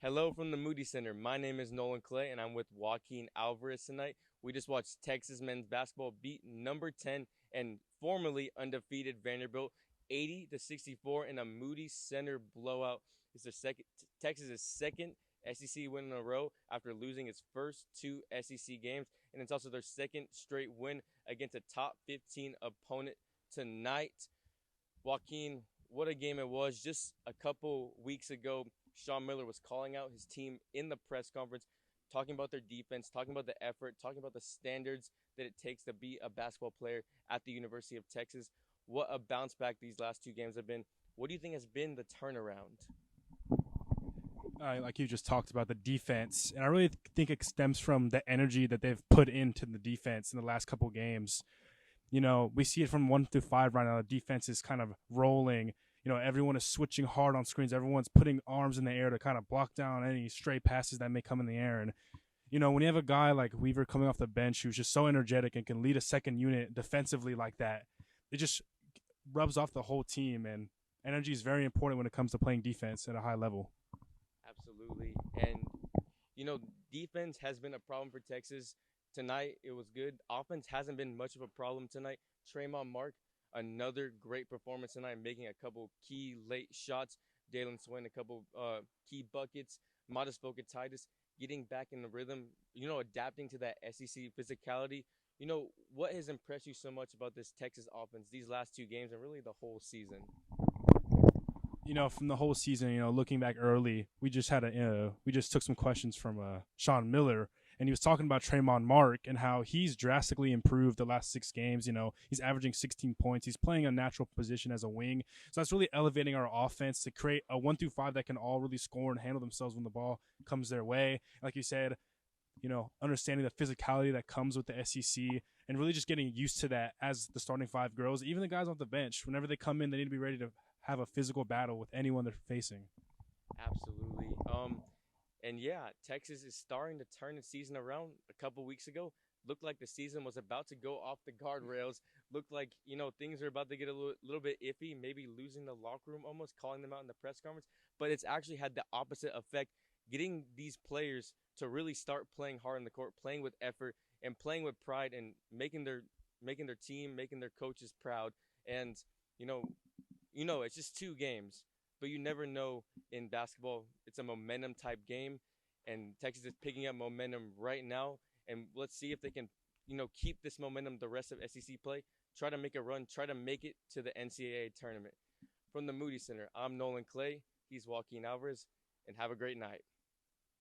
Hello from the Moody Center. My name is Nolan Clay, and I'm with Joaquin Alvarez tonight. We just watched Texas men's basketball beat number 10 and formerly undefeated Vanderbilt 80 to 64 in a Moody Center blowout. It's their second Texas' second SEC win in a row after losing its first two SEC games, and it's also their second straight win against a top 15 opponent tonight. Joaquin, what a game it was. Just a couple weeks ago, Sean Miller was calling out his team in the press conference, talking about their defense, talking about the effort, talking about the standards that it takes to be a basketball player at the University of Texas. What a bounce back these last two games have been. What do you think has been the turnaround? Like you just talked about the defense, and I really think it stems from the energy that they've put into the defense in the last couple games. We see it from 1 through 5 right now. The defense is kind of rolling. Everyone is switching hard on screens. Everyone's putting arms in the air to kind of block down any stray passes that may come in the air. And when you have a guy like Weaver coming off the bench who's just so energetic and can lead a second unit defensively like that, it just rubs off the whole team. And energy is very important when it comes to playing defense at a high level. Absolutely. And, defense has been a problem for Texas. Tonight, it was good. Offense hasn't been much of a problem tonight. Tremont Mark, another great performance tonight, making a couple key late shots. Dalen Swain, a couple key buckets. Modest Titus getting back in the rhythm, adapting to that SEC physicality. What has impressed you so much about this Texas offense these last two games and really the whole season? From the whole season, looking back early, we just took some questions from Sean Miller, and he was talking about Tremont Mark and how he's drastically improved the last 6 games. He's averaging 16 points. He's playing a natural position as a wing. So that's really elevating our offense to create a 1 through 5 that can all really score and handle themselves when the ball comes their way. Like you said, understanding the physicality that comes with the SEC and really just getting used to that as the starting 5 grows. Even the guys off the bench, whenever they come in, they need to be ready to have a physical battle with anyone they're facing. Absolutely. And yeah, Texas is starting to turn the season around. A couple weeks ago, looked like the season was about to go off the guardrails. Looked like, things are about to get a little bit iffy, maybe losing the locker room almost, calling them out in the press conference. But it's actually had the opposite effect, getting these players to really start playing hard in the court, playing with effort and playing with pride and making their team, making their coaches proud. And, it's just 2 games, but you never know in basketball. It's a momentum type game, and Texas is picking up momentum right now. And let's see if they can, keep this momentum the rest of SEC play, try to make a run, try to make it to the NCAA tournament. From the Moody Center, I'm Nolan Clay. He's Joaquin Alvarez, and have a great night.